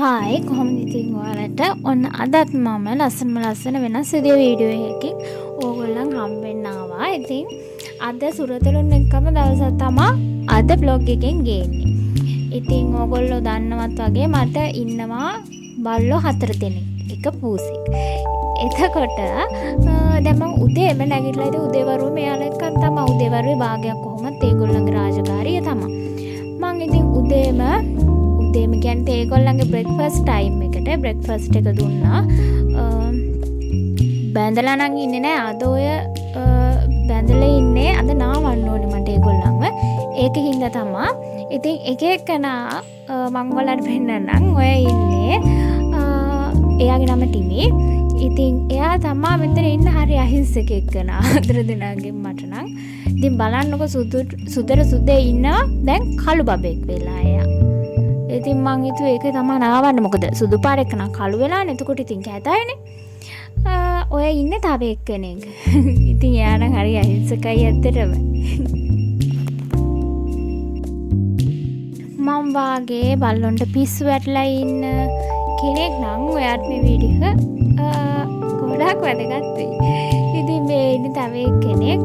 Hi කොහොමද ඉතින් ඔයාලට ඔන්න අදත් මම ලස්සන වෙනස් විදිය වීඩියෝ එකකින් ඕගොල්ලන් හම්බෙන්න ආවා. ඉතින් අද සුරතලුන් එක්කම දවසක් තමයි අද බ්ලොග් එකෙන් ගේන්නේ. ඉතින් ඕගොල්ලෝ දන්නවත් වගේ මට ඉන්නවා බල්ලෝ 4 දෙනෙක්. එක පූසෙක්. එතකොට දැන් මම උදේම නැගිටලා ඉතින් උදේවරුේ මෙයාලා එක්ක තමයි උදේවරුේ භාගයක් කොහොමද ඒගොල්ලන්ගේ රාජකාරිය තමයි. මම ඉතින් උදේම කියන්නේ ඒගොල්ලන්ගේ බ්‍රෙක්ෆාස්ට් ටයිම් එකට බ්‍රෙක්ෆාස්ට් එක දුන්නා. බැඳලා නම් ඉන්නේ නෑ අද ඔය බැඳලා ඉන්නේ අද නාවන්න ඕනේ මට ඒගොල්ලන්ව. ඒකින්ද තමයි. ඉතින් එක එකනා මම ඔයාලට පෙන්නන්නම්. ඔය ඉන්නේ එයාගේ නම ටිමි. ඉතින් එයා තමයි මෙතන ඉන්න හරි අහිංසක එක්කනා. අතර දිනාගෙන් මට නම් ඉතින් බලන්නකො සුදේ ඉන්නවා දැන් කළු බබෙක් වෙලා එයා. ඉතින් මං හිතුවේ ඒක තමයි නාවන්න. මොකද සුදු පාර එක නම් කළු වෙලානේ. එතකොට ඉතින් කැතයිනේ. ඔය ඉන්නේ තව එක්කෙනෙක්. ඉතින් එයා නම් හරි අහිංසකයි ඇත්තටම. මම වාගේ බල්ලොන්ට පිස්සු වැටලා ඉන්න කෙනෙක් නම් ඔයාට මේ වීඩියෝ ගොඩක් වැදගත් වෙයි. ඉතින් මේ ඉන්නේ තව එක්කෙනෙක්.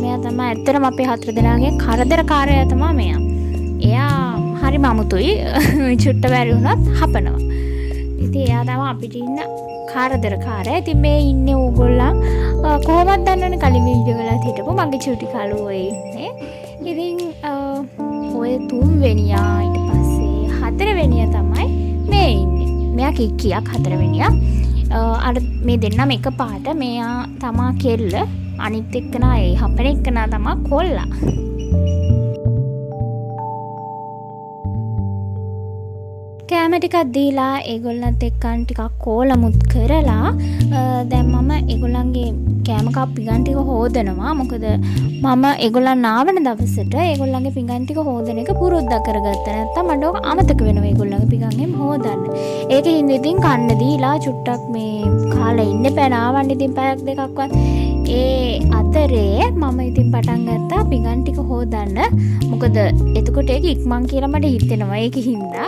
මෙයා තමයි ඇත්තටම අපේ 4 දෙනාගේ කරදරකාරයා තමයි මෙයා. එයා හරි මමුතුයි. චුට්ට බැරි වුණත් හපනවා. ඉතින් එයා තමයි අපිට ඉන්න කරදරකාරයා. ඉතින් මේ ඉන්නේ ඕගොල්ලන් කොහොමද දන්නවනේ කලින් වීඩියෝ වලත් හිටපු මගේ චුටි කලුවෝ ඉන්නේ. ඉතින් ඔය 3 වෙනියා ඊට පස්සේ 4 වෙනියා තමයි මේ ඉන්නේ. මෙයා කික්කියක් 4 වෙනියා. අර මේ දෙන්නම එක පාට. මෙයා තමා කෙල්ල. අනිත් එක්කනා ඒ හපන එක්කනා තමා කොල්ලා. කෑම ටිකක් දීලා ඒගොල්ලන්ත් එක්කන් ටිකක් කෝලමුත් කරලා දැන් මම ඒගොල්ලන්ගේ කෑම කප් පිඟන් ටික හොදනවා. මොකද මම ඒගොල්ලන් ආවන දවසට ඒගොල්ලන්ගේ පිඟන් ටික හොදන එක පුරුද්දක් කරගත්තා. නැත්තම් මට ඕක අමතක වෙනවා ඒගොල්ලන්ගේ පිඟන් එහෙම හොදන්න. ඒකෙන් ඉතින් කන්න දීලා චුට්ටක් මේ කාලා ඉන්න බෑ නාවන්න ඉතින් පැයක් දෙකක්වත්. ඒ අතරේ මම ඉතින් පටන් ගත්තා පිඟන් ටික හොදන්න. මොකද එතකොට ඒක ඉක්මන් කියලා මට හිතෙනවා. ඒකින්ද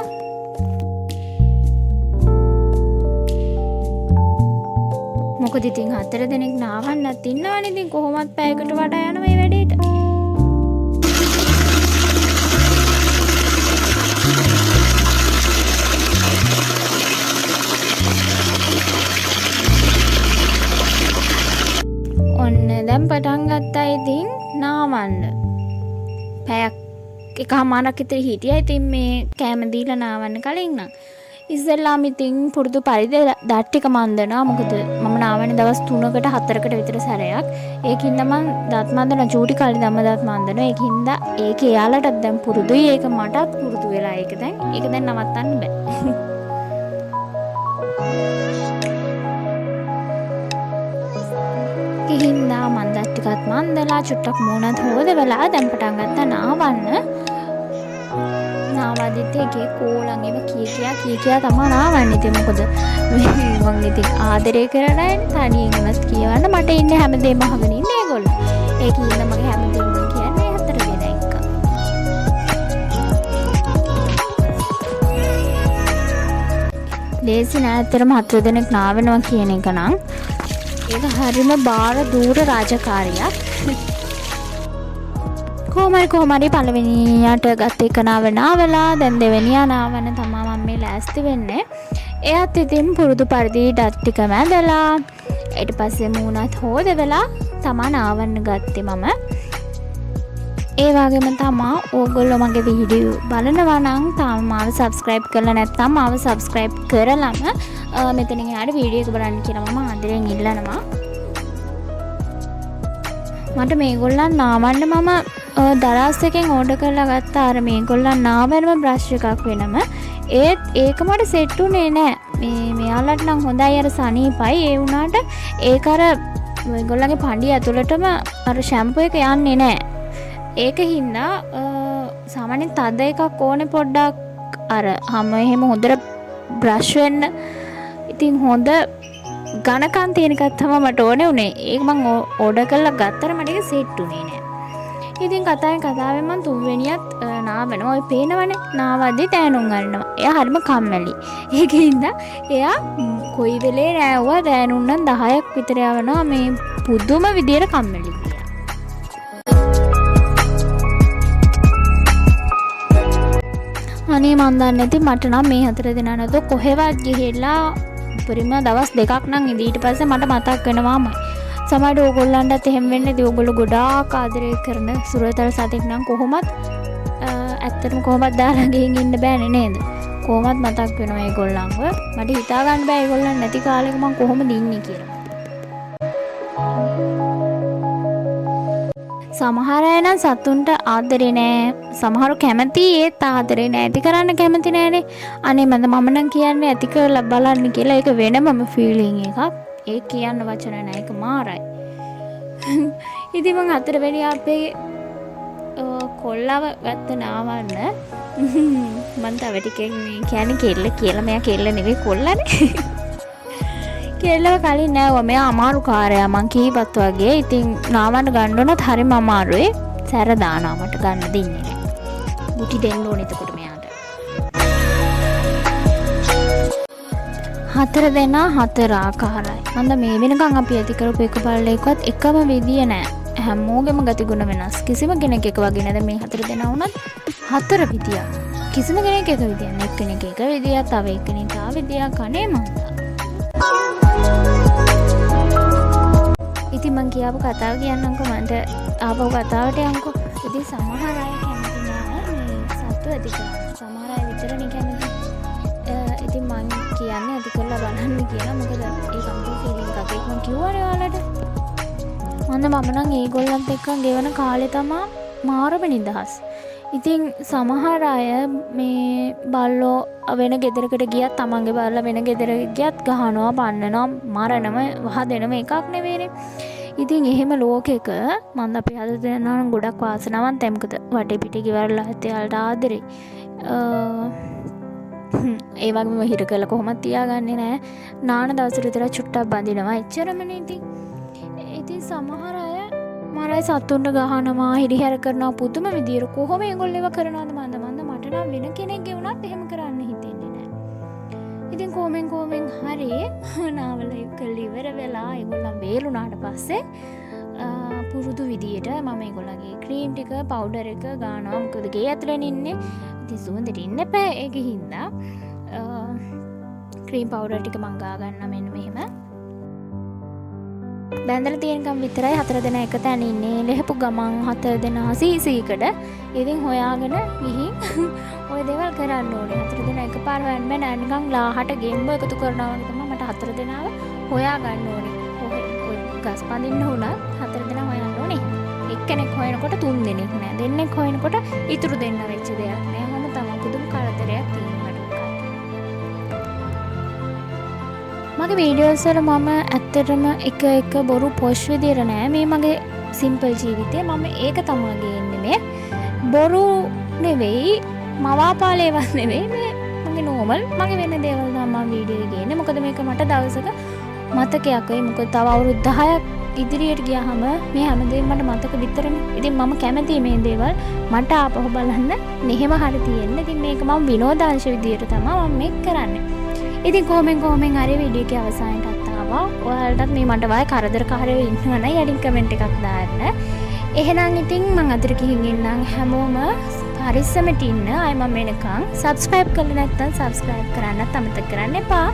මොකද ඉතින් 4 දෙනෙක් නාවන්නත් ඉන්නවනේ. ඉතින් කොහොමත් පැයකට වඩා යනවා මේ වැඩේට. ඔන්න දැන් පටන් ගත්තා ඉතින් නාවන්න. පැයක් එකමාරක් විතර හිටියා. ඉතින් මේ කෑම දීලා නාවන්න කලින් නම් ඉස්සෙල්ලාම ඉතින් පුරුදු පරිදි දත් ටික මන්දනවා. මොකද මම නාවන්නේ දවස් 3කට 4කට විතර සැරයක්. ඒකින්ද මම දත් මන්දන චූටි කලින් දත් මන්දනවා. ඒකින්ද ඒක එයාලටත් දැන් පුරුදුයි. ඒක මටත් පුරුදු වෙලා ඒක දැන් නවත්තන්න බෑ. ඒකින්ද මම දත් ටිකත් මන්දලා චුට්ටක් මූණත් හොදවලා දැන් පටන් ගත්තා නාවන්න. නාවදිත් එකේ කෝලන් ඒව කියා තමයි නාවන්නේ. ඉතින් මොකද මම ඉතින් ආදරේ කරලා තනියෙන් උනත් කියවන්න මට ඉන්නේ හැමදේම අහගෙන ඉන්නේ ඒගොල්ලෝ. ඒකින්ද මගේ හැමදේම කියන්නේ 4 දෙනා එක්ක. ලේසි නෑ ඇත්තටම 4 දෙනෙක් නාවනවා කියන එක නම්. ඒක හරිම බාර දූර රාජකාරියක්. කොහොමරි පළවෙනියට ගත්ත එක නාවලා දැන් දෙවෙනියා නාවන තමයි මම මේ ලෑස්ති වෙන්නේ. එයාත් ඉතින් පුරුදු පරිදි ඩත් ටික මැදලා ඊට පස්සේ මූණත් හොදවලා තමයි නාවන්න ගත්තේ මම. ඒ වගේම තමයි ඕගොල්ලෝ මගේ වීඩියෝ බලනවා නම් තාම මාව subscribe කරලා නැත්නම් මාව subscribe කරලම මෙතනින් එහාට වීඩියෝ එක බලන්න කියලා මම ආදරෙන් ඉල්ලනවා. මට මේගොල්ලන් නාවන්න මම දරස් එකෙන් ඕඩර් කරලා ගත්තා අර මේගොල්ලන් නාවනම බ්‍රෂ් එකක් වෙනම. ඒක මට සෙට් උනේ නෑ. මෙයාලට නම් හොඳයි අර සනීපයි. ඒ වුණාට ඒක අර මේගොල්ලන්ගේ පණ්ඩිය ඇතුළටම අර ෂැම්පූ එක යන්නේ නෑ. ඒකින්ද සාමාන්‍යයෙන් තද එකක් ඕනේ පොඩ්ඩක් අර හැම එහෙම හොඳට බ්‍රෂ් වෙන්න. ඉතින් හොඳ ඝනකම් තියෙන එකක් තමයි මට ඕනේ උනේ. ඒක මම ඕඩර් කරලා ගත්තට මට ඒක සෙට් උනේ නෑ. ඉතින් කතාවෙන් මම තුන්වෙනියත් නාවනවා. ඔය පේනවනේ නාවද්දි තෑනුම් ගන්නවා. එයා හරිම කම්මැලි. ඒකින්ද එයා කොයි වෙලේ නෑවුවා තෑනුම් නම් 10ක් විතර යවනවා. මේ පුදුම විදියට කම්මැලි. අනේ මන් දන්නේ නැති මට නම් මේ හතර දෙනා නැතෝ කොහෙවත් ගිහිල්ලා උපරිම දවස් 2ක් නම් ඉඳී ඊට පස්සේ මට මතක් වෙනවාමයි. සමහරවිට ඕගොල්ලන්ටත් එහෙම වෙන්නේ නැති ඕගොල්ලෝ ගොඩාක් ආදරය කරන සුරතල් සතෙක් නම් කොහොමත් ඇත්තටම කොහොමත් දාලා ගිහින් ඉන්න බෑනේ නේද? කොහොමත් මතක් වෙනවා ඒගොල්ලන්ව. මට හිතා ගන්න බෑ ඒගොල්ලන් නැති කාලෙක මම කොහොමද ඉන්නේ කියලා. සමහර අය නම් සතුන්ට ආදරේ නෑ. සමහරු කැමති ඒත් ආදරේ නෑ. ඇති කරන්න කැමති නෑනේ. අනේ මම නම් කියන්නේ ඇති කරලා බලන්න කියලා. ඒක වෙනමම ෆීලිං එකක්. ඒ කියන්න වචන නෑ. ඒක මාරයි. ඉතින් මං හතරවෙනි අපේ කොල්ලව ගත්ත නාවන්න මං තව ටිකෙන් කියන්නේ කෙල්ල කියලා. මෙයා කෙල්ල නෙවෙයි කොල්ලනේ. කෙල්ලව කලින් නෑවා. මෙයා අමාරු කාර්යය මං කීපත් වගේ. ඉතින් නාවන්න ගන්න උනත් හරිම අමාරුයි. සැර දානවා මට ගන්න දෙන්නේ නෑ. බුටි දෙන්න ඕනේ එතකොට මෙයාට. හතර දෙනා හතර ආකාරයි. මන්ද මේ වෙනකන් අපි ඇති කරපු එක බලලේකවත් එකම විදිය නෑ. හැමෝගෙම ගතිගුණ වෙනස්. කිසිම කෙනෙක් එක වගේ නේද මේ හතර දෙනා වුණත් හතර විදියක්. කිසිම කෙනෙක් එක විදියක් නෑ. එක්කෙනෙක් එක විදියක්, තව එක්කෙනෙක් තව විදියක්. අනේ මන්ද ඉතින් මං කියාපු කතාව කියන්නම්කෝ. මන්ට ආපහු කතාවට යන්කෝ. ඉතින් සමහර අය කැමති නෑ මේ සත්තු ඇති කරන්න. සමහර අය විතරනේ කැමති. ඉතින් මං කියන්නේ ඇති කරලා බලන්න කියලා. මොකද ඒ කම්පියුටර් ෆීලිං එකක් ඒක මං කිව්වනේ ඔයාලට. මම නම් ඒගොල්ලන්ත් එක්ක ගෙවන කාලේ තමයි මාරම නිදහස්. ඉතින් සමහර අය මේ බල්ලෝ වෙන ගෙදරකට ගියත් තමන්ගේ බල්ලා වෙන ගෙදරකට ගියත් ගහනවා, පන්නනවා, මරනම වහ දෙනම එකක් නෙවෙයිනේ. ඉතින් එහෙම ලෝකෙක මන්ද අපි හද දෙනා නම් ගොඩක් වාසනාවන්තයි. මොකද වටේ පිටේ ගෙවල්ලා ඇත්තයාලට ආදරේ. ඒ වගේම හිර කරලා කොහොමද තියාගන්නේ නෑ. නාන දවසට විතර චුට්ටක් බඳිනවා. එච්චරමනේ ඉතින්. ඉතින් සමහර අය මරයි සතුන්ට ගහනවා, හිරිහැර කරනවා පුදුම විදියට. කොහොම ඒගොල්ලෝ ඒව කරනවද මන්ද මට නම් වෙන කෙනෙක්ගේ වුණත් එහෙම කරන්න හිතෙන්නේ නෑ. ඉතින් කොමෙන් හරි නාවල ඉකලි ඉවර වෙලා ඒගොල්ලන් වේලුණාට පස්සේ පුරුදු විදියට මම ඒගොල්ලන්ගේ ක්‍රීම් ටික, පවුඩර් එක ගානවා. මොකද ගේ ඇතුලේ ඉන්නේ. ඉතින් සුවඳට ඉන්න එපා. ඒකෙ හින්දා ක්‍රීම් පවුඩර් ටික මං ගා ගන්නවා මෙන්න මෙහෙම. බැඳලා තියෙනකම් විතරයි හතර දෙනා එක තැන ඉන්නේ. ලෙහපු ගමන් හතර දෙනා සීසීකඩ. ඉතින් හොයාගෙන ගිහින් ওই දේවල් කරන්න ඕනේ. හතර දෙනා එකපාර හොයන්න බෑ නෑ. නිකන් ලාහට ගෙම්බ එකතු කරනවා වගේ තමයි මට හතර දෙනාව හොයා ගන්න ඕනේ. ඔය ගස් පඳින්න උනා හතර දෙනා හොයන්න ඕනේ. එක්කෙනෙක් හොයනකොට තුන් දෙනෙක් නෑ. දෙන්නෙක් හොයනකොට ඉතුරු දෙන්න වෙච්ච දෙයක් නෑ. හැම තමයි පුදුම කරදරයක් තියෙනවා. මගේ වීඩියෝස් වල මම ඇත්තටම එක බොරු පොෂ් විදියට නෑ. මේ මගේ සිම්පල් ජීවිතේ මම ඒක තමයි ගේන්නේ. මේ බොරු නෙවෙයි, මවාපාලේවත් නෙවෙයි. මේ මගේ නෝමල් මගේ වෙන දේවල් තමයි මම වීඩියෝ ගේන්නේ. මොකද මේක මට දවසක මතකයක් වෙයි. මොකද තව අවුරුදු 10ක් ඉදිරියට ගියාම මේ හැමදේම මට මතක විතරනේ. ඉතින් මම කැමතියි මේ දේවල් මට ආපහු බලන්න මෙහෙම හරි තියෙන්න. ඉතින් මේක මම විනෝදාංශ විදියට තමයි මම මේක කරන්නේ. ඉතින් කොමෙන් හරි වීඩියෝ එකේ අවසානයටත් ආවා. ඔයාලටත් මේ මට වගේ කරදරකාරයෝ ඉන්නවනම් යටින් කමෙන්ට් එකක් දාන්න. එහෙනම් ඉතින් මම අදට ගිහින් ඉන්නම්. හැමෝම පරිස්සමට ඉන්න. අය මම වෙනකන් subscribe කරලා නැත්නම් subscribe කරන්නත් අමතක කරන්න එපා.